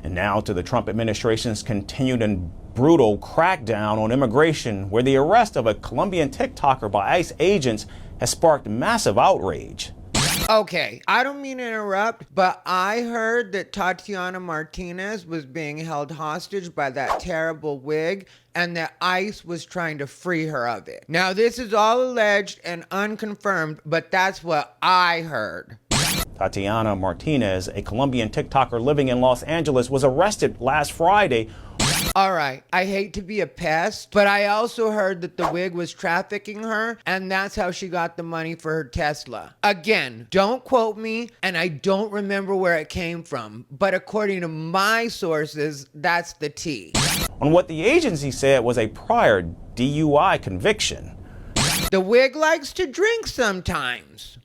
And now to the Trump administration's continued and brutal crackdown on immigration, where the arrest of a Colombian TikToker by ICE agents has sparked massive outrage. Okay, I don't mean to interrupt, but I heard that Tatiana Martinez was being held hostage by that terrible wig and that ICE was trying to free her of it. Now, this is all alleged and unconfirmed, but that's what I heard. Tatiana Martinez, a Colombian TikToker living in Los Angeles, was arrested last Friday. All right, I hate to be a pest, but I also heard that the wig was trafficking her, and that's how she got the money for her Tesla. Again, don't quote me, and I don't remember where it came from, but according to my sources, that's the tea. On what the agency said was a prior DUI conviction. The wig likes to drink sometimes.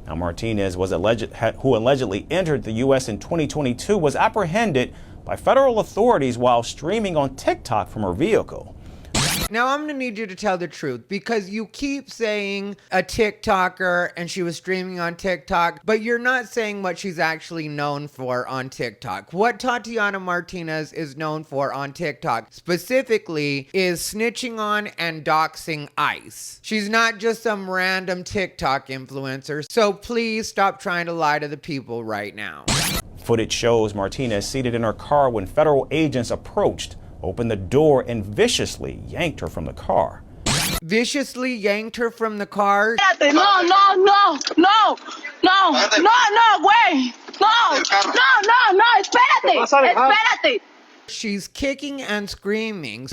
Now, Martinez, who allegedly entered the U.S. in 2022, was apprehended by federal authorities while streaming on TikTok from her vehicle. Now, I'm gonna need you to tell the truth, because you keep saying a TikToker and she was streaming on TikTok, but you're not saying what she's actually known for on TikTok. What Tatiana Martinez is known for on TikTok specifically is snitching on and doxing ICE. She's not just some random TikTok influencer, so please stop trying to lie to the people right now. Footage shows Martinez seated in her car when federal agents approached, opened the door, and viciously yanked her from the car. Viciously yanked her from the car? No, güey. No, espérate. She's kicking and screaming.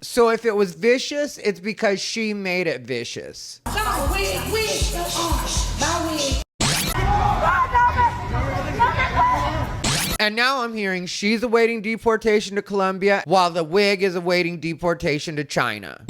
So if it was vicious, it's because she made it vicious. And now I'm hearing she's awaiting deportation to Colombia while the wig is awaiting deportation to China.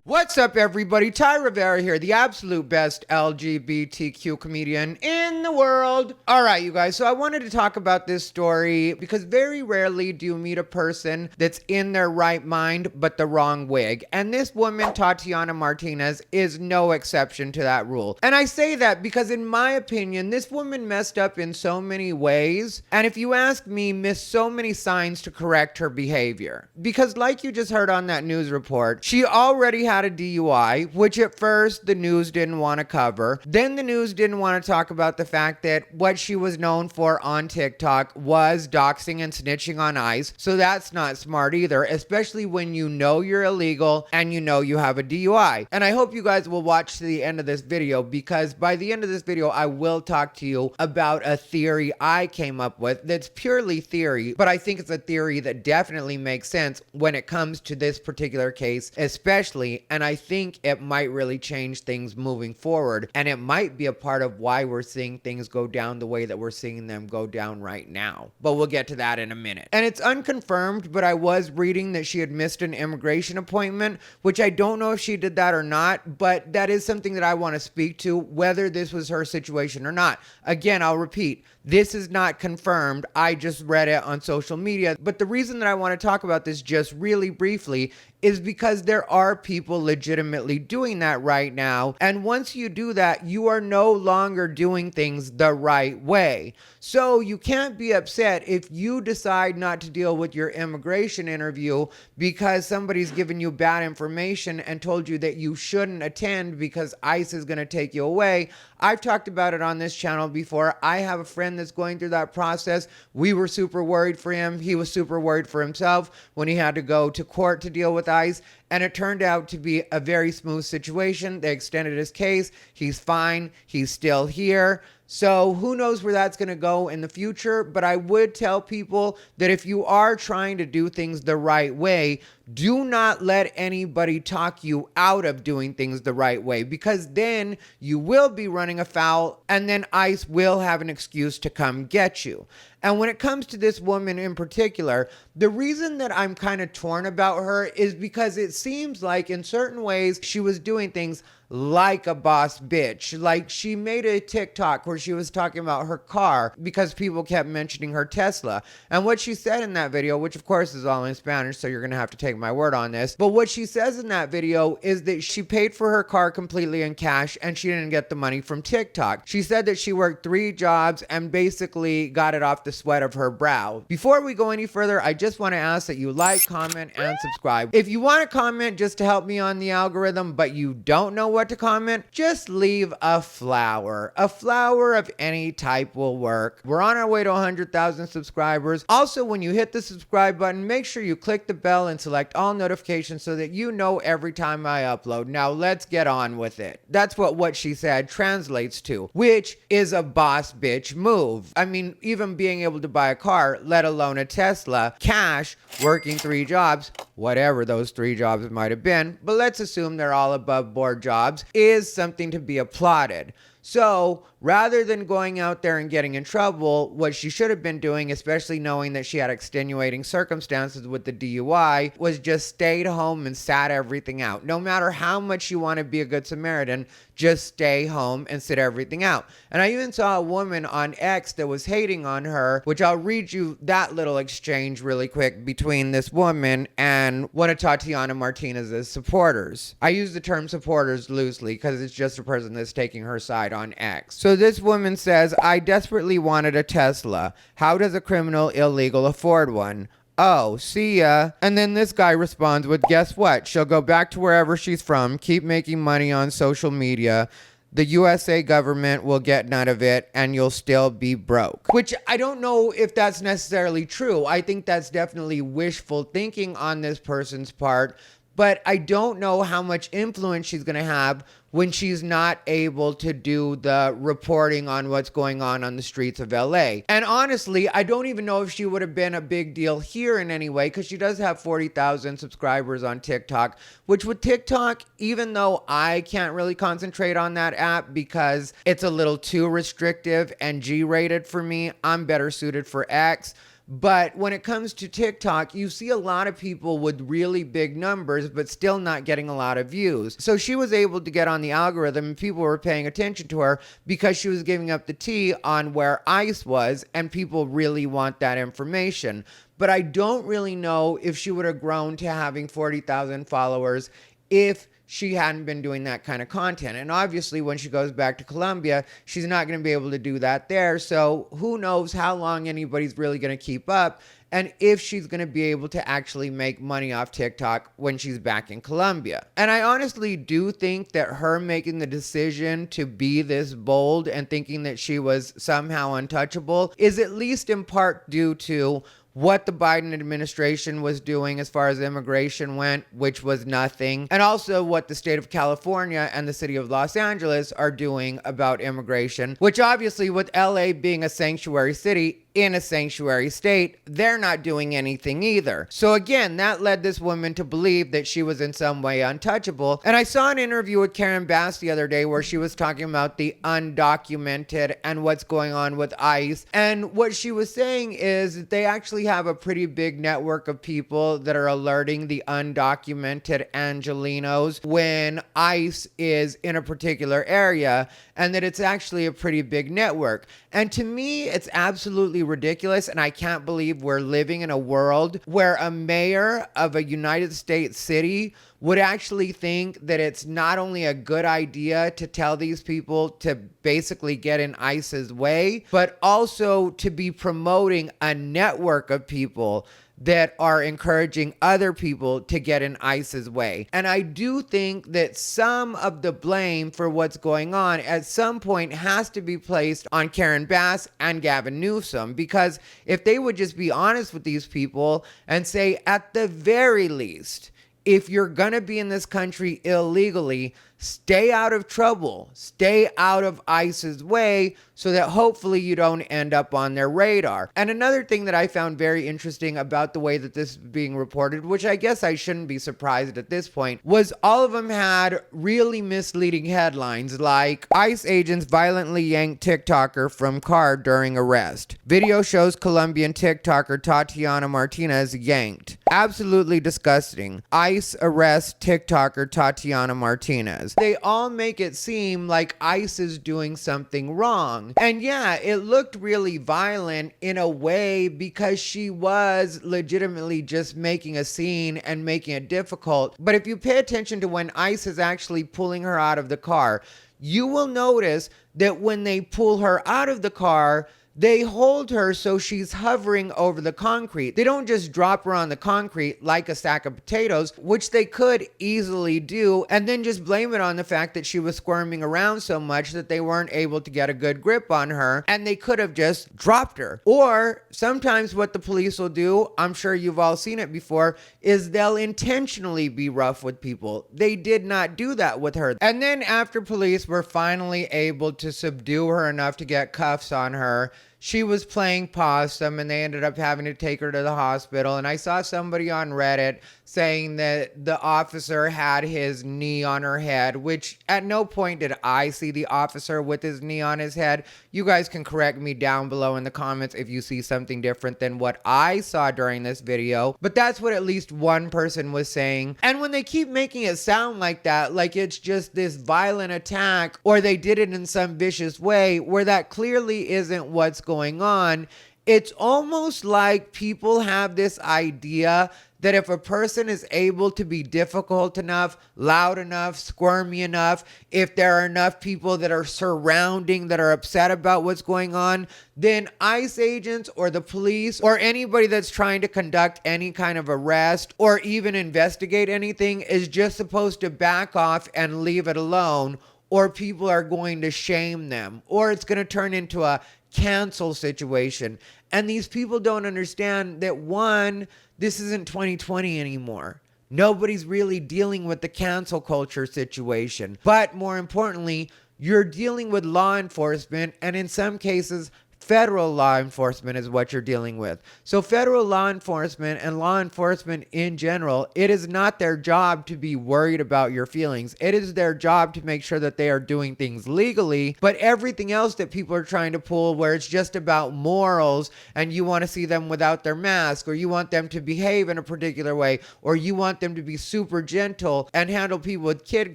What's up, everybody? Ty Rivera here, the absolute best LGBTQ comedian in the world. All right, you guys, so I wanted to talk about this story because very rarely do you meet a person that's in their right mind but the wrong wig. And this woman, Tatiana Martinez, is no exception to that rule. And I say that because in my opinion, this woman messed up in so many ways. And if you ask me, missed so many signs to correct her behavior. Because like you just heard on that news report, she already had a DUI, which at first the news didn't want to cover. Then the news didn't want to talk about the fact that what she was known for on TikTok was doxing and snitching on ICE. So that's not smart either, especially when you know you're illegal and you know you have a DUI. And I hope you guys will watch to the end of this video, because by the end of this video, I will talk to you about a theory I came up with that's purely theory, but I think it's a theory that definitely makes sense when it comes to this particular case, especially. And I think it might really change things moving forward. And it might be a part of why we're seeing things go down the way that we're seeing them go down right now. But we'll get to that in a minute. And it's unconfirmed, but I was reading that she had missed an immigration appointment, which I don't know if she did that or not, but that is something that I want to speak to, whether this was her situation or not. Again, I'll repeat, this is not confirmed. I just read it on social media. But the reason that I want to talk about this just really briefly is because there are people legitimately doing that right now. And once you do that, you are no longer doing things the right way. So you can't be upset if you decide not to deal with your immigration interview because somebody's given you bad information and told you that you shouldn't attend because ICE is going to take you away. I've talked about it on this channel before. I have a friend that's going through that process. We were super worried for him. He was super worried for himself when he had to go to court to deal with ICE. And it turned out to be a very smooth situation. They extended his case. He's fine. He's still here. So who knows where that's going to go in the future. But I would tell people that if you are trying to do things the right way, do not let anybody talk you out of doing things the right way, because then you will be running afoul and then ICE will have an excuse to come get you. And when it comes to this woman in particular, the reason that I'm kind of torn about her is because it's seems like in certain ways she was doing things like a boss bitch. Like she made a TikTok where she was talking about her car because people kept mentioning her Tesla. And what she said in that video, which of course is all in Spanish, so you're gonna have to take my word on this, but what she says in that video is that she paid for her car completely in cash and she didn't get the money from TikTok. She said that she worked 3 jobs and basically got it off the sweat of her brow. Before we go any further, I just want to ask that you like, comment, and subscribe. If you want to comment just to help me on the algorithm, but you don't know what to comment, just leave a flower. A flower of any type will work. We're on our way to 100,000 subscribers. Also, when you hit the subscribe button, make sure you click the bell and select all notifications so that you know every time I upload. Now let's get on with it. That's what she said translates to, which is a boss bitch move. I mean, even being able to buy a car, let alone a Tesla, cash, working 3 jobs, whatever those 3 jobs might have been, but let's assume they're all above board jobs, is something to be applauded. So rather than going out there and getting in trouble, what she should have been doing, especially knowing that she had extenuating circumstances with the DUI, was just stayed home and sat everything out. No matter how much you want to be a good Samaritan, just stay home and sit everything out. And I even saw a woman on X that was hating on her, which I'll read you that little exchange really quick between this woman and one of Tatiana Martinez's supporters. I use the term supporters loosely because it's just a person that's taking her side on X. So this woman says, I desperately wanted a Tesla. How does a criminal illegal afford one? Oh, see ya. And then this guy responds with, guess what? She'll go back to wherever she's from, keep making money on social media. The USA government will get none of it and you'll still be broke. Which I don't know if that's necessarily true. I think that's definitely wishful thinking on this person's part. But I don't know how much influence she's going to have when she's not able to do the reporting on what's going on the streets of LA. And honestly, I don't even know if she would have been a big deal here in any way, because she does have 40,000 subscribers on TikTok, which with TikTok, even though I can't really concentrate on that app because it's a little too restrictive and G-rated for me, I'm better suited for X. But when it comes to TikTok, you see a lot of people with really big numbers, but still not getting a lot of views. So she was able to get on the algorithm and people were paying attention to her because she was giving up the tea on where ICE was, and people really want that information. But I don't really know if she would have grown to having 40,000 followers if she hadn't been doing that kind of content. And obviously when she goes back to Colombia, she's not going to be able to do that there. So who knows how long anybody's really going to keep up, and if she's going to be able to actually make money off TikTok when she's back in Colombia. And I honestly do think that her making the decision to be this bold and thinking that she was somehow untouchable is at least in part due to what the Biden administration was doing as far as immigration went, which was nothing, and also what the state of California and the city of Los Angeles are doing about immigration, which obviously with LA being a sanctuary city in a sanctuary state, they're not doing anything either. So again, that led this woman to believe that she was in some way untouchable. And I saw an interview with Karen Bass the other day where she was talking about the undocumented and what's going on with ICE. And what she was saying is that they actually have a pretty big network of people that are alerting the undocumented Angelinos when ICE is in a particular area, and that it's actually a pretty big network. And to me, it's absolutely ridiculous, and I can't believe we're living in a world where a mayor of a United States city would actually think that it's not only a good idea to tell these people to basically get in ICE's way, but also to be promoting a network of people that are encouraging other people to get in ICE's way. And I do think that some of the blame for what's going on at some point has to be placed on Karen Bass and Gavin Newsom, because if they would just be honest with these people and say, at the very least, if you're gonna be in this country illegally, stay out of trouble, stay out of ICE's way, so that hopefully you don't end up on their radar. And another thing that I found very interesting about the way that this is being reported, which I guess I shouldn't be surprised at this point, was all of them had really misleading headlines like ICE agents violently yanked TikToker from car during arrest. Video shows Colombian TikToker Tatiana Martinez yanked. Absolutely disgusting. ICE arrests TikToker Tatiana Martinez. They all make it seem like ICE is doing something wrong. And yeah, it looked really violent in a way because she was legitimately just making a scene and making it difficult. But if you pay attention to when ICE is actually pulling her out of the car, you will notice that when they pull her out of the car, they hold her so she's hovering over the concrete. They don't just drop her on the concrete like a sack of potatoes, which they could easily do, and then just blame it on the fact that she was squirming around so much that they weren't able to get a good grip on her, and they could have just dropped her. Or sometimes what the police will do, I'm sure you've all seen it before, is they'll intentionally be rough with people. They did not do that with her. And then after police were finally able to subdue her enough to get cuffs on her, she was playing possum and they ended up having to take her to the hospital. And I saw somebody on Reddit saying that the officer had his knee on her head, which at no point did I see the officer with his knee on his head. You guys can correct me down below in the comments if you see something different than what I saw during this video. But that's what at least one person was saying. And when they keep making it sound like that, like it's just this violent attack, or they did it in some vicious way, where that clearly isn't what's going on, it's almost like people have this idea that if a person is able to be difficult enough, loud enough, squirmy enough, if there are enough people that are surrounding that are upset about what's going on, then ICE agents or the police or anybody that's trying to conduct any kind of arrest or even investigate anything is just supposed to back off and leave it alone, or people are going to shame them, or it's going to turn into a cancel situation. And these people don't understand that, one, this isn't 2020 anymore. Nobody's really dealing with the cancel culture situation. But more importantly, you're dealing with law enforcement, and in some cases, federal law enforcement is what you're dealing with. So federal law enforcement and law enforcement in general, it is not their job to be worried about your feelings. It is their job to make sure that they are doing things legally. But everything else that people are trying to pull, where it's just about morals and you want to see them without their mask, or you want them to behave in a particular way, or you want them to be super gentle and handle people with kid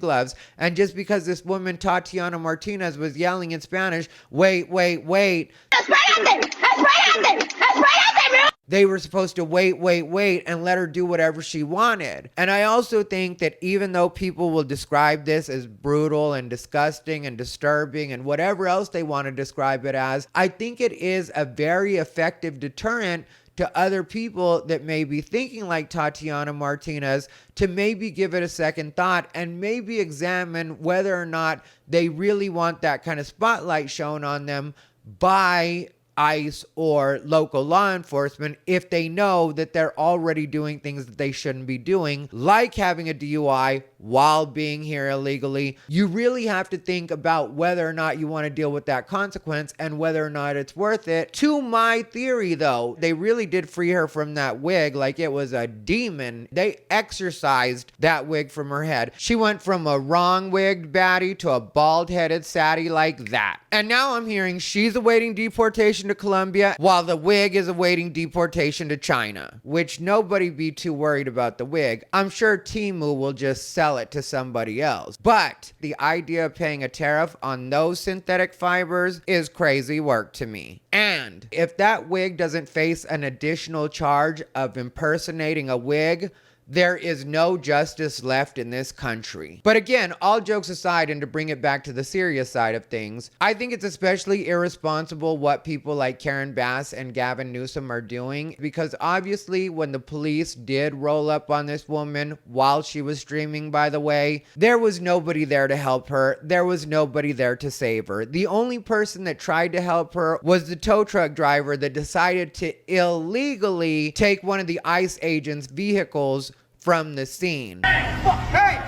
gloves. And just because this woman, Tatiana Martinez, was yelling in Spanish, wait, they were supposed to wait and let her do whatever she wanted. And I also think that even though people will describe this as brutal and disgusting and disturbing and whatever else they want to describe it as, I think it is a very effective deterrent to other people that may be thinking like Tatiana Martinez to maybe give it a second thought and maybe examine whether or not they really want that kind of spotlight shown on them by ICE or local law enforcement if they know that they're already doing things that they shouldn't be doing, like having a DUI while being here illegally. You really have to think about whether or not you want to deal with that consequence and whether or not it's worth it. To my theory, though, they really did free her from that wig like it was a demon. They exorcised that wig from her head. She went from a wrong-wigged baddie to a bald-headed saddie like that. And now I'm hearing she's awaiting deportation to Colombia while the wig is awaiting deportation to China, which nobody be too worried about the wig. I'm sure Temu will just sell it to somebody else. But the idea of paying a tariff on those synthetic fibers is crazy work to me. And if that wig doesn't face an additional charge of impersonating a wig, there is no justice left in this country. But again, all jokes aside, and to bring it back to the serious side of things, I think it's especially irresponsible what people like Karen Bass and Gavin Newsom are doing, because obviously when the police did roll up on this woman while she was streaming, by the way, there was nobody there to help her. There was nobody there to save her. The only person that tried to help her was the tow truck driver that decided to illegally take one of the ICE agents' vehicles from the scene. Hey!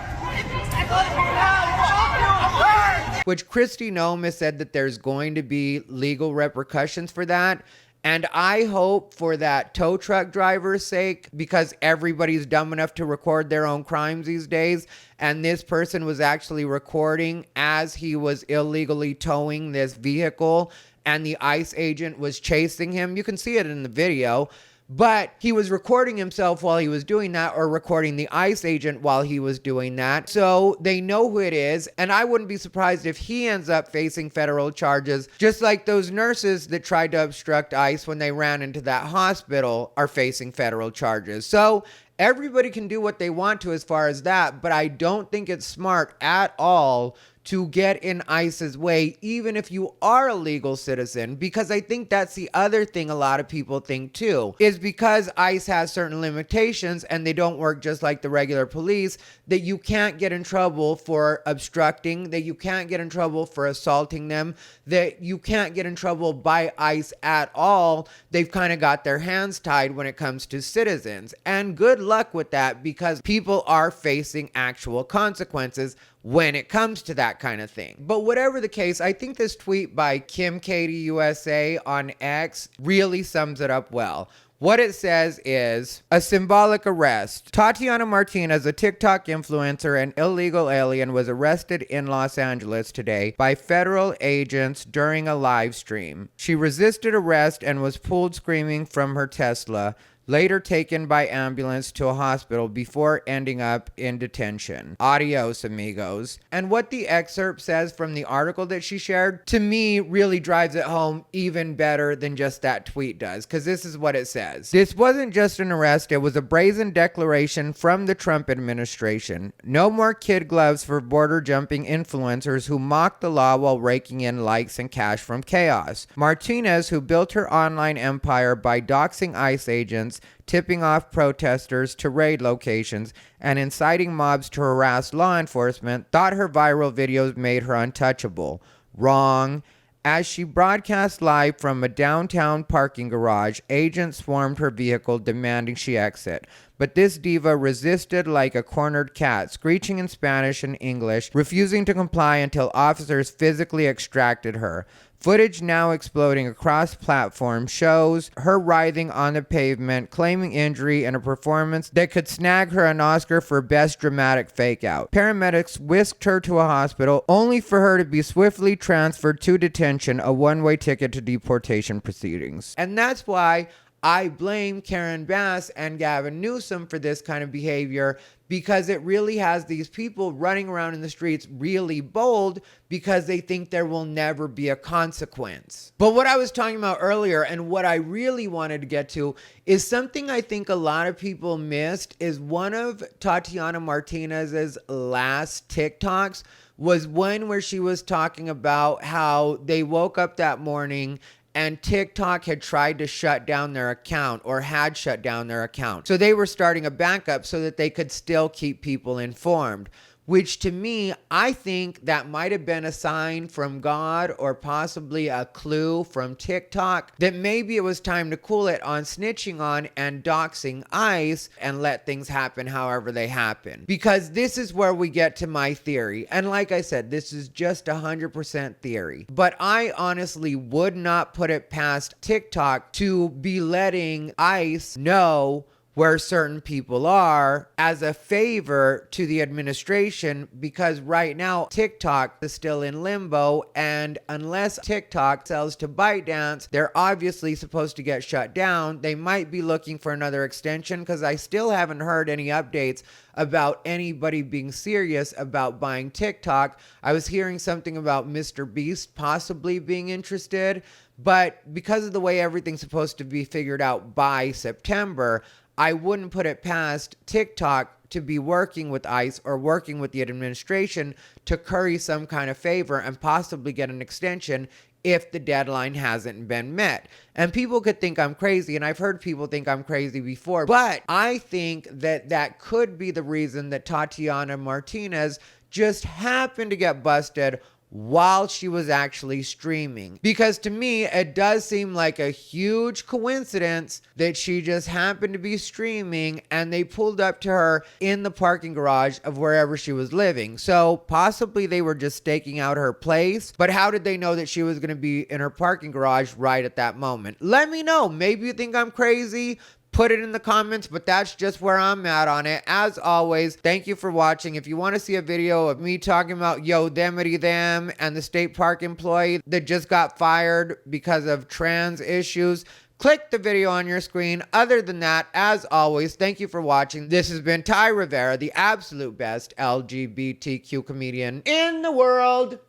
which Kristi Noem has said that there's going to be legal repercussions for that. And I hope for that tow truck driver's sake, because everybody's dumb enough to record their own crimes these days, and this person was actually recording as he was illegally towing this vehicle, and the ICE agent was chasing him. You can see it in the video. But he was recording himself while he was doing that, or recording the ICE agent while he was doing that. So they know who it is. And I wouldn't be surprised if he ends up facing federal charges, just like those nurses that tried to obstruct ICE when they ran into that hospital are facing federal charges. So everybody can do what they want to as far as that. But I don't think it's smart at all to get in ICE's way, even if you are a legal citizen, because I think that's the other thing a lot of people think too, is because ICE has certain limitations and they don't work just like the regular police, that you can't get in trouble for obstructing, that you can't get in trouble for assaulting them, that you can't get in trouble by ICE at all. They've kind of got their hands tied when it comes to citizens. And good luck with that, because people are facing actual consequences when it comes to that kind of thing. But whatever the case, I think this tweet by Kim Katie USA on X really sums it up well. What it says is, a symbolic arrest. Tatiana Martinez, a TikTok influencer and illegal alien, was arrested in Los Angeles today by federal agents during a live stream. She resisted arrest and was pulled screaming from her Tesla, later taken by ambulance to a hospital before ending up in detention. Adios, amigos. And what the excerpt says from the article that she shared, to me, really drives it home even better than just that tweet does, because this is what it says. This wasn't just an arrest, it was a brazen declaration from the Trump administration. No more kid gloves for border jumping influencers who mock the law while raking in likes and cash from chaos. Martinez, who built her online empire by doxing ICE agents, tipping off protesters to raid locations, and inciting mobs to harass law enforcement, thought her viral videos made her untouchable. Wrong. As she broadcast live from a downtown parking garage, agents swarmed her vehicle demanding she exit. But this diva resisted like a cornered cat, screeching in Spanish and English, refusing to comply until officers physically extracted her. Footage now exploding across platforms shows her writhing on the pavement, claiming injury in a performance that could snag her an Oscar for Best Dramatic Fake Out. Paramedics whisked her to a hospital, only for her to be swiftly transferred to detention, a one-way ticket to deportation proceedings. And that's why I blame Karen Bass and Gavin Newsom for this kind of behavior, because it really has these people running around in the streets really bold because they think there will never be a consequence. But what I was talking about earlier, and what I really wanted to get to, is something I think a lot of people missed, is one of Tatiana Martinez's last TikToks was one where she was talking about how they woke up that morning and TikTok had tried to shut down their account, or had shut down their account. So they were starting a backup so that they could still keep people informed. Which to me, I think that might have been a sign from God, or possibly a clue from TikTok, that maybe it was time to cool it on snitching on and doxing ICE and let things happen however they happen. Because this is where we get to my theory. And like I said, this is just 100% theory. But I honestly would not put it past TikTok to be letting ICE know where certain people are as a favor to the administration, because right now TikTok is still in limbo, and unless TikTok sells to ByteDance, they're obviously supposed to get shut down. They might be looking for another extension, because I still haven't heard any updates about anybody being serious about buying TikTok. I was hearing something about Mr. Beast possibly being interested, but because of the way everything's supposed to be figured out by September, I wouldn't put it past TikTok to be working with ICE or working with the administration to curry some kind of favor and possibly get an extension if the deadline hasn't been met. And people could think I'm crazy, and I've heard people think I'm crazy before, but I think that that could be the reason that Tatiana Martinez just happened to get busted while she was actually streaming. Because to me, it does seem like a huge coincidence that she just happened to be streaming and they pulled up to her in the parking garage of wherever she was living. So possibly they were just staking out her place, but how did they know that she was going to be in her parking garage right at that moment? Let me know. Maybe you think I'm crazy. Put it in the comments, but that's just where I'm at on it. As always, thank you for watching. If you want to see a video of me talking about Yosemite them and the state park employee that just got fired because of trans issues, click the video on your screen. Other than that, as always, thank you for watching. This has been Ty Rivera, the absolute best LGBTQ comedian in the world.